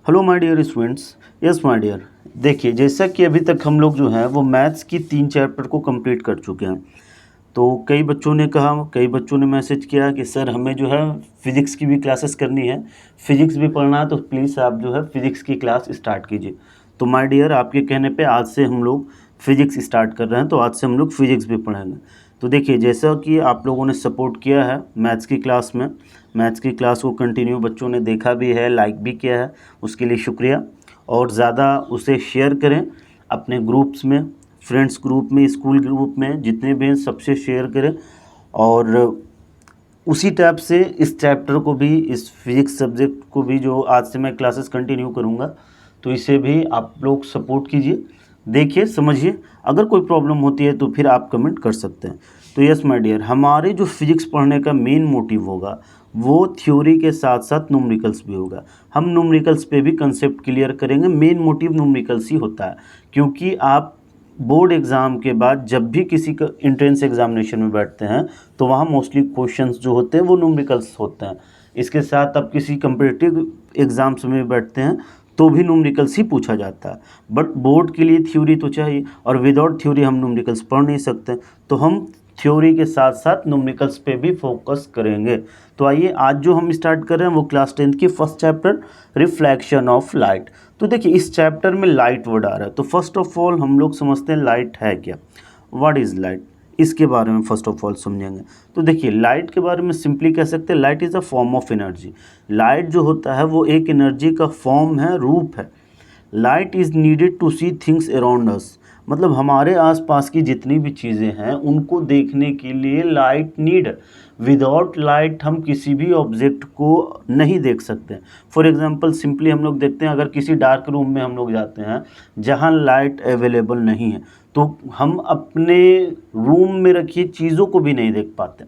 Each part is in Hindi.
Hello my dear students. Yes my dear, देखिए जैसा कि अभी तक हम लोग जो है वो मैथ्स की 3 चैप्टर को कंप्लीट कर चुके हैं। तो कई बच्चों ने कहा, कई बच्चों ने मैसेज किया कि सर हमें जो है फ़िज़िक्स की भी क्लासेस करनी है, फ़िज़िक्स भी पढ़ना है, तो प्लीज़ आप जो है फ़िज़िक्स की क्लास स्टार्ट कीजिए। तो माय डियर, आपके कहने पे आज से हम लोग फ़िज़िक्स स्टार्ट कर रहे हैं, तो आज से हम लोग फ़िज़िक्स भी पढ़ेंगे। तो देखिए, जैसा कि आप लोगों ने सपोर्ट किया है मैथ्स की क्लास में, मैथ्स की क्लास को कंटिन्यू बच्चों ने देखा भी है, लाइक भी किया है, उसके लिए शुक्रिया। और ज़्यादा उसे शेयर करें अपने ग्रुप्स में, फ्रेंड्स ग्रुप में, स्कूल ग्रुप में, जितने भी हैं सबसे शेयर करें। और उसी टाइप से इस चैप्टर को भी, इस फिज़िक्स सब्जेक्ट को भी जो आज से मैं क्लासेस कंटिन्यू करूँगा, तो इसे भी आप लोग सपोर्ट कीजिए, देखिए, समझिए। अगर कोई प्रॉब्लम होती है तो फिर आप कमेंट कर सकते हैं। तो यस माय डियर, हमारे जो फिज़िक्स पढ़ने का मेन मोटिव होगा वो थ्योरी के साथ साथ न्यूमेरिकल्स भी होगा। हम न्यूमेरिकल्स पे भी कंसेप्ट क्लियर करेंगे। मेन मोटिव न्यूमेरिकल्स ही होता है, क्योंकि आप बोर्ड एग्ज़ाम के बाद जब भी किसी का एंट्रेंस एग्जामिनेशन में बैठते हैं तो वहाँ मोस्टली क्वेश्चंस जो होते हैं वो न्यूमेरिकल्स होते हैं। इसके साथ आप किसी कम्पिटिटिव एग्ज़ाम्स में बैठते हैं तो भी न्यूमेरिकल्स ही पूछा जाता है। बट बोर्ड के लिए थ्योरी तो चाहिए, और विदाउट थ्योरी हम न्यूमेरिकल्स पढ़ नहीं सकते। तो हम थ्योरी के साथ साथ न्यूमेरिकल्स पे भी फोकस करेंगे। तो आइए, आज जो हम स्टार्ट कर रहे हैं वो क्लास 10 की first chapter, reflection of light. तो देखिए, इस चैप्टर में लाइट वर्ड आ रहा है, तो फर्स्ट ऑफ ऑल हम लोग समझते हैं लाइट है क्या, व्हाट इज़ लाइट, इसके बारे में फर्स्ट ऑफ ऑल समझेंगे। तो देखिए, लाइट के बारे में सिंपली कह सकते हैं light is a form of energy. Light जो होता है वो एक एनर्जी का फॉर्म है, रूप है। Light is needed to see things around us, मतलब हमारे आसपास की जितनी भी चीज़ें हैं उनको देखने के लिए लाइट नीड है। विदाउट लाइट हम किसी भी ऑब्जेक्ट को नहीं देख सकते। फॉर एग्जांपल सिंपली हम लोग देखते हैं, अगर किसी डार्क रूम में हम लोग जाते हैं जहां लाइट अवेलेबल नहीं है तो हम अपने रूम में रखी चीज़ों को भी नहीं देख पाते।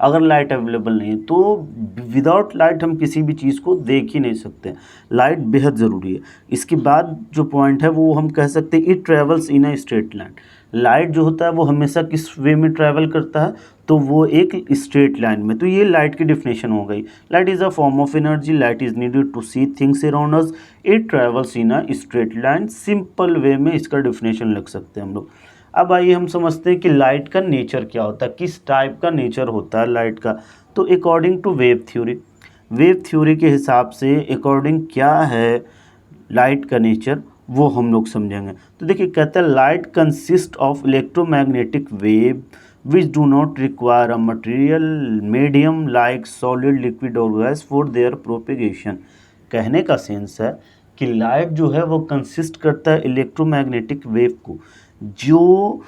अगर लाइट अवेलेबल नहीं है तो विदाउट लाइट हम किसी भी चीज़ को देख ही नहीं सकते। लाइट बेहद ज़रूरी है। इसके बाद जो पॉइंट है वो हम कह सकते हैं it travels in a straight line. Light जो होता है वो हमेशा किस वे में ट्रैवल करता है, तो वो एक स्ट्रेट लाइन में। तो ये लाइट की डिफिनेशन हो गई। Light is a form of energy, light is needed to see things around us, it travels in a straight line. Simple way में इसका डिफिनेशन लिख सकते हैं हम लोग। अब आइए हम समझते हैं कि लाइट का नेचर क्या होता है, किस टाइप का नेचर होता है लाइट का। तो according to wave theory, wave theory के हिसाब से अकॉर्डिंग क्या है लाइट का नेचर, वो हम लोग समझेंगे। तो देखिए, कहता है light consist of electromagnetic wave which do not require a material medium like solid, liquid और गैस फॉर देयर प्रोपेगेशन। कहने का सेंस है कि लाइट जो है वो कंसिस्ट करता है इलेक्ट्रोमैग्नेटिक वेव को, जो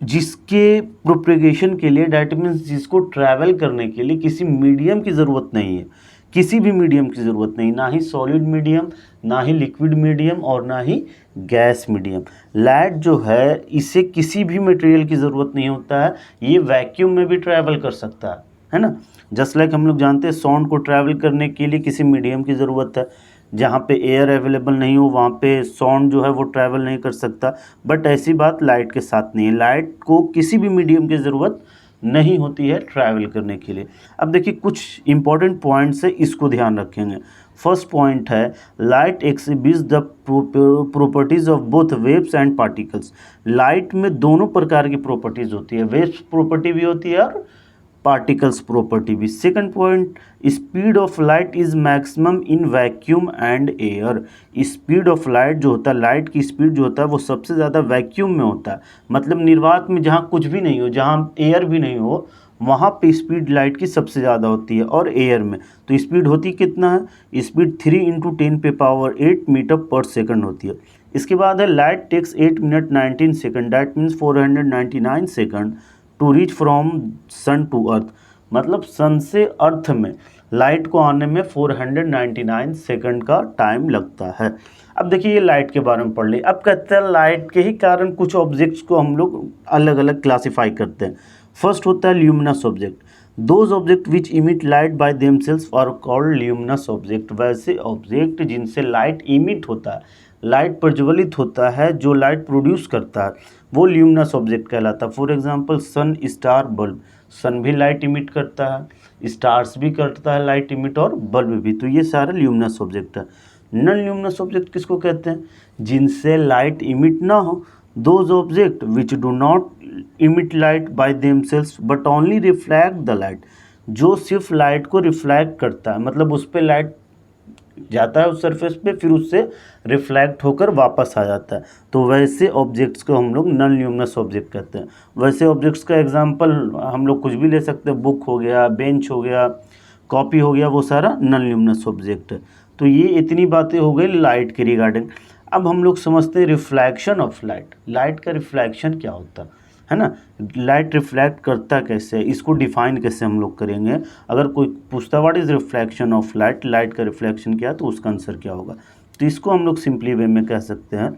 जिसके प्रोपेगेशन के लिए, डैट मीन्स जिसको ट्रैवल करने के लिए किसी मीडियम की ज़रूरत नहीं है, किसी भी मीडियम की ज़रूरत नहीं, ना ही सॉलिड मीडियम, ना ही लिक्विड मीडियम और ना ही गैस मीडियम। लाइट जो है इसे किसी भी मटेरियल की ज़रूरत नहीं होता है, ये वैक्यूम में भी ट्रैवल कर सकता है ना। जस्ट लाइक हम लोग जानते हैं साउंड को ट्रैवल करने के लिए किसी मीडियम की ज़रूरत है, जहाँ पे एयर अवेलेबल नहीं हो वहाँ पे साउंड जो है वो ट्रैवल नहीं कर सकता। बट ऐसी बात लाइट के साथ नहीं है, लाइट को किसी भी मीडियम की ज़रूरत नहीं होती है ट्रैवल करने के लिए। अब देखिए, कुछ इंपॉर्टेंट पॉइंट्स है, इसको ध्यान रखेंगे। फर्स्ट पॉइंट है light exhibits the properties of both waves and particles. Light में दोनों प्रकार की प्रॉपर्टीज होती है, वेव्स प्रॉपर्टी भी होती है और पार्टिकल्स प्रॉपर्टी भी। Second point, speed of light is maximum in vacuum and air. Speed of light जो होता है, लाइट की स्पीड जो होता है वो सबसे ज़्यादा वैक्यूम में होता है, मतलब निर्वात में, जहाँ कुछ भी नहीं हो, जहाँ एयर भी नहीं हो, वहाँ पे स्पीड लाइट की सबसे ज़्यादा होती है। और एयर में तो स्पीड होती कितना है, स्पीड 3 × 10⁸ मीटर पर सेकंड होती है। इसके बाद है light takes 8 minute 19 second, that means 499 second to reach from sun to earth. मतलब सन से अर्थ में लाइट को आने में 499 सेकंड का टाइम लगता है। अब देखिए, ये लाइट के बारे में पढ़ ली। अब कहते हैं लाइट के ही कारण कुछ ऑब्जेक्ट्स को हम लोग अलग अलग क्लासीफाई करते हैं। फर्स्ट होता है luminous object. Those object which emit light by themselves are called luminous object. वैसे ऑब्जेक्ट जिनसे लाइट इमिट होता है, लाइट प्रज्वलित होता है, जो लाइट प्रोड्यूस करता है, वो ल्यूमिनस ऑब्जेक्ट कहलाता है। For example sun, star, bulb. Sun भी लाइट इमिट करता है, स्टार्स भी करता है लाइट इमिट, और बल्ब भी। तो ये सारे ल्यूमिनस ऑब्जेक्ट है। नन ल्यूमिनस ऑब्जेक्ट किसको कहते हैं? जिनसे लाइट इमिट ना हो। Those object which do not emit light bye themselves but only reflect the light, जो सिर्फ लाइट को रिफ्लेक्ट करता है, मतलब उस पर लाइट जाता है उस सरफेस पे, फिर उससे रिफ्लेक्ट होकर वापस आ जाता है, तो वैसे ऑब्जेक्ट्स को हम लोग नॉन ल्यूमिनस ऑब्जेक्ट कहते हैं। वैसे ऑब्जेक्ट्स का एग्जांपल हम लोग कुछ भी ले सकते हैं, बुक हो गया, बेंच हो गया, कॉपी हो गया, वो सारा नॉन ल्यूमिनस ऑब्जेक्ट है। तो ये इतनी बातें हो गई लाइट के रिगार्डिंग। अब हम लोग समझते हैं रिफ्लैक्शन ऑफ लाइट। लाइट का रिफ्लैक्शन क्या होता है ना, लाइट रिफ्लेक्ट करता कैसे है, इसको डिफाइन कैसे हम लोग करेंगे। अगर कोई पूछता what is reflection of light, light का रिफ्लेक्शन क्या है, तो उसका आंसर क्या होगा। तो इसको हम लोग सिंपली वे में कह सकते हैं,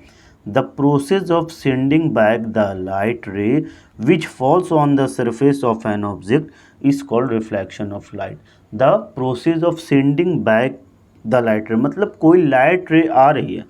the process of sending back the light रे which falls on the surface of N object is called reflection of light. The process of sending back the light रे, मतलब कोई लाइट रे आ रही है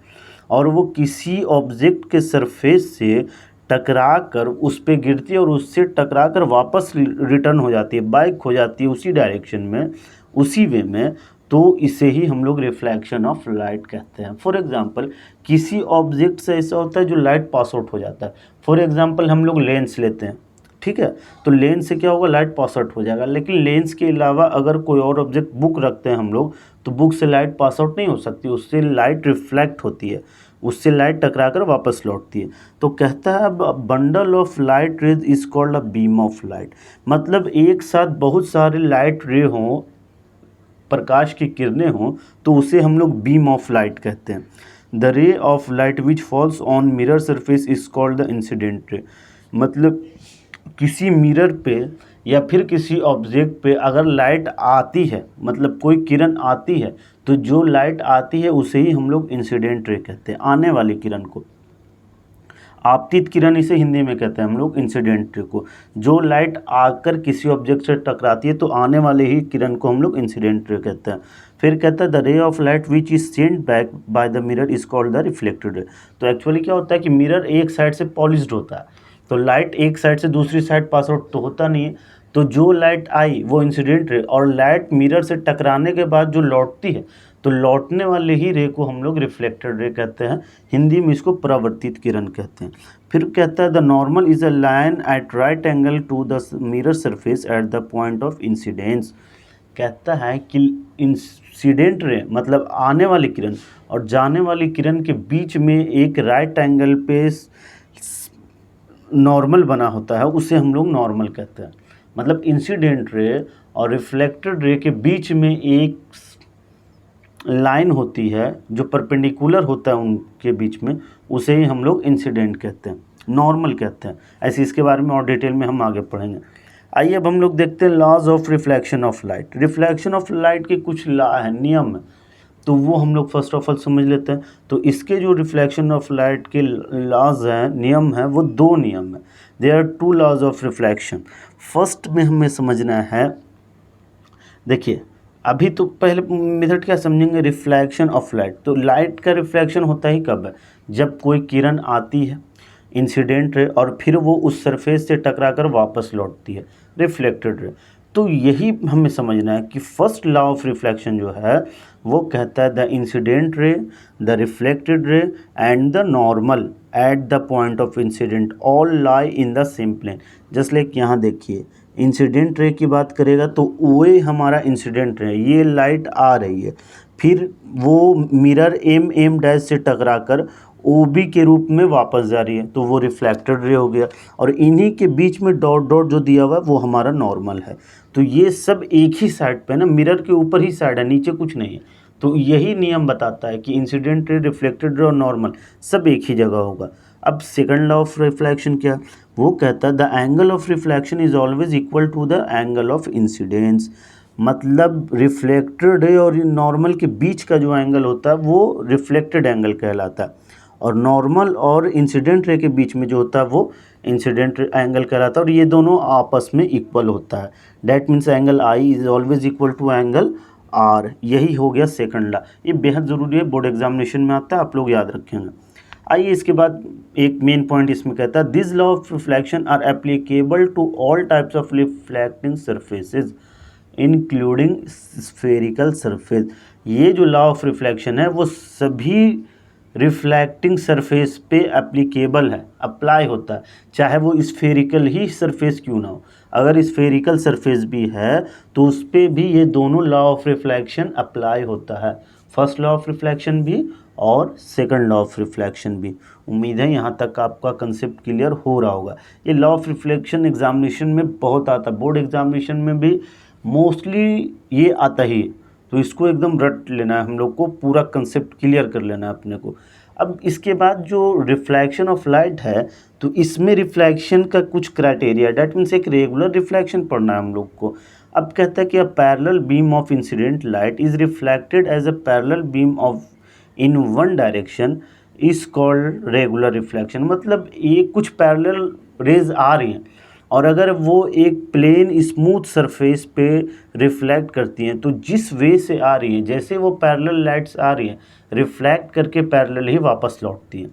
और वो किसी ऑब्जेक्ट के सरफेस से टकरा कर उस पर गिरती है और उससे टकरा कर वापस रिटर्न हो जाती है, बैक हो जाती है उसी डायरेक्शन में, उसी वे में, तो इसे ही हम लोग रिफ्लेक्शन ऑफ लाइट कहते हैं। फॉर एग्जांपल किसी ऑब्जेक्ट से ऐसा होता है जो लाइट पास आउट हो जाता है। फॉर एग्जांपल हम लोग लेंस लेते हैं, ठीक है, तो लेंस से क्या होगा, लाइट पास आउट हो जाएगा। लेकिन लेंस के अलावा अगर कोई और ऑब्जेक्ट, बुक रखते हैं हम लोग, तो बुक से लाइट पास आउट नहीं हो सकती, उससे लाइट रिफ्लेक्ट होती है, उससे लाइट टकरा कर वापस लौटती है। तो कहता है bundle of light rays is called a beam of light, मतलब एक साथ बहुत सारे लाइट रे हों, प्रकाश की किरणें हों, तो उसे हम लोग बीम ऑफ लाइट कहते हैं। The ray of light which falls on mirror surface is called the incident रे, मतलब किसी मिरर पे या फिर किसी ऑब्जेक्ट पे अगर लाइट आती है, मतलब कोई किरण आती है, तो जो लाइट आती है उसे ही हम लोग इंसिडेंट रे कहते हैं, आने वाली किरण को। आपतित किरण इसे हिंदी में कहते हैं हम लोग इंसिडेंट रे को। जो लाइट आकर किसी ऑब्जेक्ट से टकराती है तो आने वाले ही किरण को हम लोग इंसिडेंट रे कहते हैं। फिर कहता है the ray of light which is sent back by the mirror is called the reflected रे। तो एक्चुअली क्या होता है कि मिरर एक साइड से पॉलिश्ड होता है, तो लाइट एक साइड से दूसरी साइड पास आउट तो होता नहीं है, तो जो लाइट आई वो इंसिडेंट रे, और लाइट मिरर से टकराने के बाद जो लौटती है, तो लौटने वाले ही रे को हम लोग रिफ्लेक्टेड रे कहते हैं, हिंदी में इसको परावर्तित किरण कहते हैं। फिर कहता है the normal is a line at right angle to the mirror surface at the point of incidence. कहता है कि इंसिडेंट रे मतलब आने वाली किरण और जाने वाली किरण के बीच में एक राइट एंगल पे नॉर्मल बना होता है, उसे हम लोग नॉर्मल कहते हैं। मतलब इंसिडेंट रे और रिफ्लेक्टेड रे के बीच में एक लाइन होती है जो परपेंडिकुलर होता है उनके बीच में, उसे ही हम लोग इंसिडेंट कहते हैं, नॉर्मल कहते हैं। ऐसे इसके बारे में और डिटेल में हम आगे पढ़ेंगे। आइए अब हम लोग देखते हैं laws of reflection of light. Reflection of light के कुछ लॉ है, नियम है, तो वो हम लोग फर्स्ट ऑफ ऑल समझ लेते हैं। तो इसके जो रिफ्लेक्शन ऑफ लाइट के लॉज हैं, नियम हैं, वो दो नियम है। There are two laws of reflection. First में हमें समझना है, देखिए अभी तो पहले मेथड क्या समझेंगे, रिफ्लेक्शन ऑफ लाइट। तो लाइट का रिफ्लेक्शन होता ही कब है, जब कोई किरण आती है इंसिडेंट रे और फिर वो उस सरफेस से टकराकर वापस लौटती है, रिफ्लेक्टेड रे। तो यही हमें समझना है कि फर्स्ट लॉ ऑफ रिफ्लेक्शन जो है वो कहता है the incident ray, the reflected ray and the normal at the point of incident all lie in the same plane. Just like यहाँ देखिए, इंसिडेंट रे की बात करेगा तो ओए हमारा इंसिडेंट रे, ये लाइट आ रही है, फिर वो मिरर एम डैश से टकराकर ओ बी के रूप में वापस जा रही है, तो वो रिफ्लेक्टेड रे हो गया। और इन्हीं के बीच में डॉट डॉट जो दिया हुआ है वो हमारा नॉर्मल है। तो ये सब एक ही साइड पे ना, मिरर के ऊपर ही साइड है, नीचे कुछ नहीं है। तो यही नियम बताता है कि इंसिडेंट रे, रिफ्लेक्टेड रे और नॉर्मल सब एक ही जगह होगा। अब सेकंड लॉ ऑफ रिफ्लेक्शन क्या, वो कहता है the angle of reflection is always equal to the angle of incidence. मतलब रिफ्लेक्टेड रे और नॉर्मल के बीच का जो एंगल होता है वो रिफ्लेक्टेड एंगल कहलाता है, और नॉर्मल और इंसिडेंट रे के बीच में जो होता है वो इंसिडेंट एंगल कहलाता है, और ये दोनों आपस में इक्वल होता है। That means angle I is always equal to angle R. यही हो गया सेकंड लॉ। ये बेहद ज़रूरी है, बोर्ड एग्जामिनेशन में आता है, आप लोग याद रखेंगे। आइए इसके बाद एक मेन पॉइंट इसमें कहता है this law of reflection are applicable to all types of reflecting surfaces including spherical surface. ये जो लॉ ऑफ रिफ्लेक्शन है वो सभी रिफ्लेक्टिंग सरफेस पे एप्लीकेबल है, अप्लाई होता है, चाहे वो स्फेरिकल ही सरफेस क्यों ना हो। अगर स्फेरिकल सरफेस भी है तो उस पर भी ये दोनों लॉ ऑफ रिफ्लेक्शन अप्लाई होता है, फर्स्ट लॉ ऑफ रिफ्लेक्शन भी और सेकंड लॉ ऑफ रिफ्लेक्शन भी। उम्मीद है यहाँ तक आपका कंसेप्ट क्लियर हो रहा होगा। ये लॉ ऑफ रिफ्लेक्शन एग्जामिनेशन में बहुत आता है, बोर्ड एग्जामिनेशन में भी मोस्टली ये आता ही, तो इसको एकदम रट लेना है हम लोग को, पूरा कंसेप्ट क्लियर कर लेना है अपने को। अब इसके बाद जो रिफ्लेक्शन ऑफ लाइट है तो इसमें रिफ्लेक्शन का कुछ क्राइटेरिया, डैट मीन्स एक रेगुलर रिफ्लेक्शन पढ़ना है हम लोग को। अब कहता है कि a parallel beam of incident light is reflected as a parallel beam of in one direction is called regular reflection. मतलब ये कुछ पैरेलल रेज आ रही हैं और अगर वो एक प्लेन स्मूथ सरफेस पे रिफ्लेक्ट करती हैं तो जिस वे से आ रही हैं, जैसे वो पैरेलल लाइट्स आ रही हैं रिफ्लेक्ट करके पैरेलल ही वापस लौटती हैं।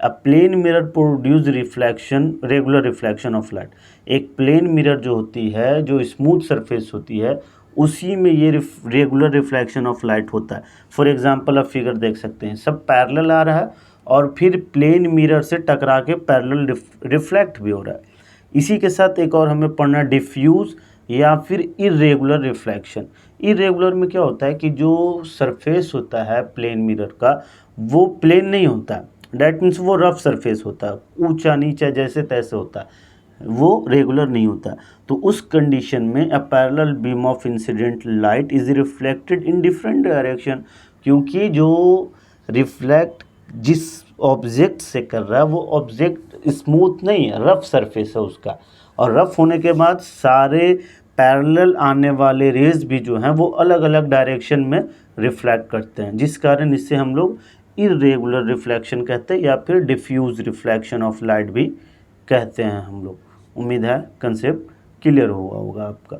A plane mirror produce reflection regular reflection of light. एक प्लेन मिरर जो होती है, जो स्मूथ सरफेस होती है, उसी में ये रेगुलर रिफ्लेक्शन ऑफ लाइट होता है। फॉर एग्जांपल आप फिगर देख सकते हैं, सब पैरेलल आ रहा है और फिर प्लेन मिरर से टकरा के पैरेलल रिफ्लेक्ट भी हो रहा है। इसी के साथ एक और हमें पढ़ना डिफ्यूज़ या फिर इरेगुलर रिफ्लेक्शन। इरेगुलर में क्या होता है कि जो सरफेस होता है प्लेन मिरर का वो प्लेन नहीं होता, डैट मीन्स वो रफ सरफेस होता है, ऊंचा नीचा जैसे तैसे होता है, वो रेगुलर नहीं होता। तो उस कंडीशन में अ parallel beam of incident light is reflected in different direction, क्योंकि जो रिफ्लेक्ट जिस ऑब्जेक्ट से कर रहा है वो ऑब्जेक्ट स्मूथ नहीं है, रफ सरफेस है उसका, और रफ होने के बाद सारे पैरेलल आने वाले रेज भी जो हैं वो अलग अलग डायरेक्शन में रिफ्लेक्ट करते हैं, जिस कारण इससे हम लोग इरेगुलर रिफ्लेक्शन कहते हैं या फिर डिफ्यूज रिफ्लेक्शन ऑफ लाइट भी कहते हैं हम लोग। उम्मीद है कंसेप्ट क्लियर हुआ होगा आपका।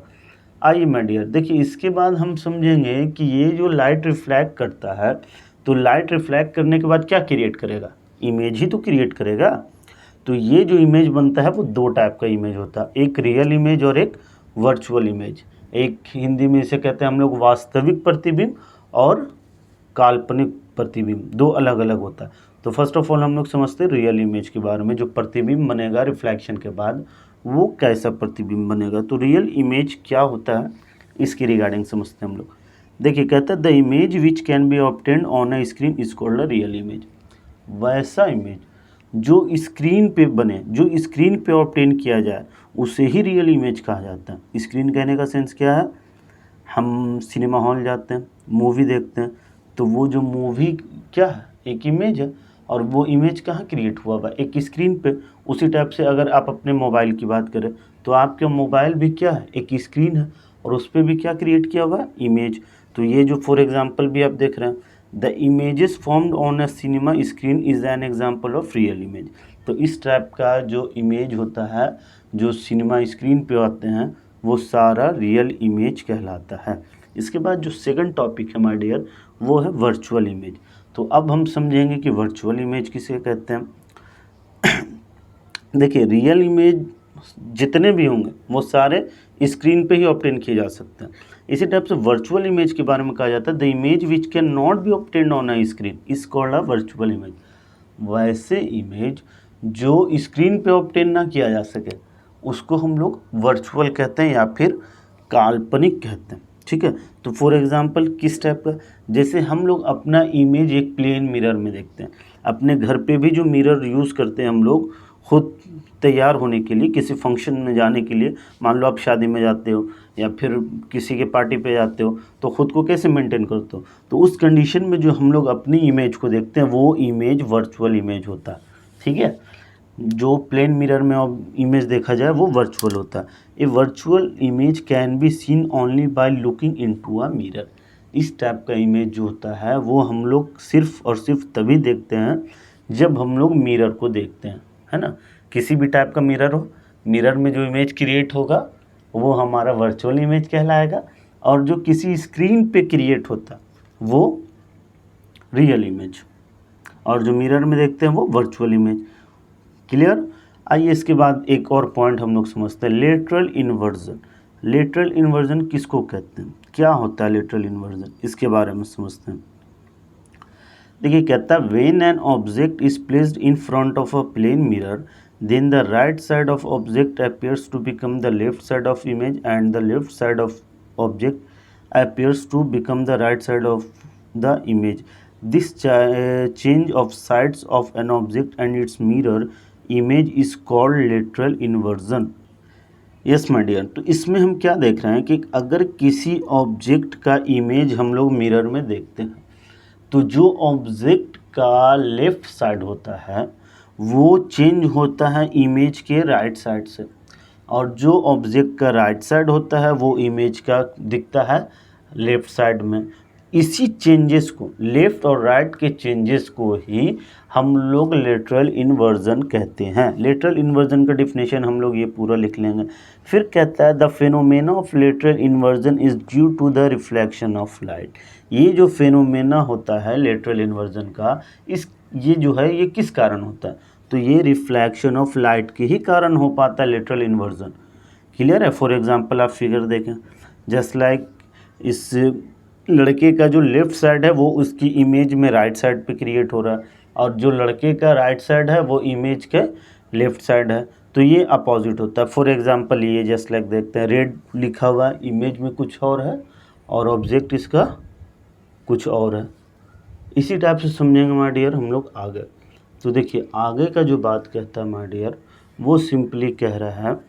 आइए माय डियर, देखिए इसके बाद हम समझेंगे कि ये जो लाइट रिफ्लेक्ट करता है तो लाइट रिफ्लेक्ट करने के बाद क्या क्रिएट करेगा, इमेज ही तो क्रिएट करेगा। तो ये जो इमेज बनता है वो दो टाइप का इमेज होता है, एक रियल इमेज और एक वर्चुअल इमेज। एक हिंदी में इसे कहते हैं हम लोग वास्तविक प्रतिबिंब और काल्पनिक प्रतिबिंब, दो अलग अलग होता है। तो फर्स्ट ऑफ ऑल हम लोग समझते हैं रियल इमेज के बारे में, जो प्रतिबिंब बनेगा रिफ्लेक्शन के बाद वो कैसा प्रतिबिंब बनेगा। तो रियल इमेज क्या होता है इसकी रिगार्डिंग समझते हैं हम लोग। देखिए कहता है the image which can be obtained on a screen is called a real image. वैसा इमेज जो स्क्रीन पे बने, जो स्क्रीन पे ऑब्टेन किया जाए उसे ही रियल इमेज कहा जाता है। स्क्रीन कहने का सेंस क्या है, हम सिनेमा हॉल जाते हैं, मूवी देखते हैं, तो वो जो मूवी क्या है, एक इमेज है, और वो इमेज कहाँ क्रिएट हुआ हुआ, एक स्क्रीन पे। उसी टाइप से अगर आप अपने मोबाइल की बात करें तो आपका मोबाइल भी क्या है, एक स्क्रीन है, और उस पर भी क्या क्रिएट किया हुआ है, इमेज। तो ये जो फॉर एग्जांपल भी आप देख रहे हैं, the images formed on a cinema screen is an example of real image. तो इस टाइप का जो इमेज होता है जो सिनेमा स्क्रीन पे आते हैं वो सारा रियल इमेज कहलाता है। इसके बाद जो सेकंड टॉपिक है माय डियर वो है वर्चुअल इमेज। तो अब हम समझेंगे कि वर्चुअल इमेज किसे कहते हैं। देखिए रियल इमेज जितने भी होंगे वो सारे स्क्रीन पे ही ऑब्टेन किए जा सकते हैं। इसी टाइप से वर्चुअल इमेज के बारे में कहा जाता है the image which can not be obtained on a screen is called a virtual image. वैसे इमेज जो स्क्रीन पे ऑब्टेन ना किया जा सके उसको हम लोग वर्चुअल कहते हैं या फिर काल्पनिक कहते हैं। ठीक है, तो फॉर एग्जांपल किस टाइप का, जैसे हम लोग अपना इमेज एक प्लेन मिरर में देखते हैं। अपने घर पे भी जो मिरर यूज़ करते हैं हम लोग खुद तैयार होने के लिए, किसी फंक्शन में जाने के लिए, मान लो आप शादी में जाते हो या फिर किसी के पार्टी पे जाते हो तो ख़ुद को कैसे मेंटेन करते हो, तो उस कंडीशन में जो हम लोग अपनी इमेज को देखते हैं वो इमेज वर्चुअल इमेज होता है। ठीक है, जो प्लेन मिरर में इमेज देखा जाए वो वर्चुअल होता है। A virtual image can be seen only by looking into a mirror. इस टाइप का इमेज जो होता है वो हम लोग सिर्फ और सिर्फ तभी देखते हैं जब हम लोग मिरर को देखते हैं, है ना। किसी भी टाइप का मिरर हो, मिरर में जो इमेज क्रिएट होगा वो हमारा वर्चुअल इमेज कहलाएगा, और जो किसी स्क्रीन पे क्रिएट होता वो रियल इमेज, और जो मिरर में देखते हैं वो वर्चुअल इमेज। क्लियर। आइए इसके बाद एक और पॉइंट हम लोग समझते हैं, लेटरल इन्वर्जन। लेटरल इन्वर्जन किसको कहते हैं, क्या होता है लेटरल इन्वर्जन, इसके बारे में समझते हैं। देखिए कहता है when an object is placed in front of a plane mirror then the right side of object appears to become the left side of image and the left side of object appears to become the right side of the image. This change of sides of an object and its mirror image is called lateral inversion. Yes my dear, तो इसमें हम क्या देख रहे हैं कि अगर किसी ऑब्जेक्ट का इमेज हम लोग मिरर में देखते हैं तो जो ऑब्जेक्ट का लेफ्ट साइड होता है वो चेंज होता है इमेज के राइट साइड से, और जो ऑब्जेक्ट का राइट साइड होता है वो इमेज का दिखता है लेफ्ट साइड में। इसी चेंजेस को, लेफ्ट और राइट के चेंजेस को ही हम लोग लेटरल इन्वर्जन कहते हैं। लेटरल इन्वर्जन का डिफिनेशन हम लोग ये पूरा लिख लेंगे। फिर कहता है the phenomena of lateral inversion is due to the reflection of light. ये जो फेनोमेना होता है लेटरल इन्वर्जन का, ये जो है ये किस कारण होता है, तो ये रिफ्लेक्शन ऑफ लाइट के ही कारण हो पाता है लेटरल इन्वर्जन। क्लियर है। फॉर एग्जांपल आप फिगर देखें, जस्ट लाइक इस लड़के का जो लेफ्ट साइड है वो उसकी इमेज में राइट साइड पे क्रिएट हो रहा है, और जो लड़के का राइट साइड है वो इमेज के लेफ्ट साइड है, तो ये अपोजिट होता है। फॉर एग्जांपल ये जस्ट लाइक देखते हैं, रेड लिखा हुआ है, इमेज में कुछ और है और ऑब्जेक्ट इसका कुछ और है। इसी टाइप से समझेंगे माय डियर हम लोग आगे। तो देखिए आगे का जो बात कहता है माय डियर, वो सिंपली कह रहा है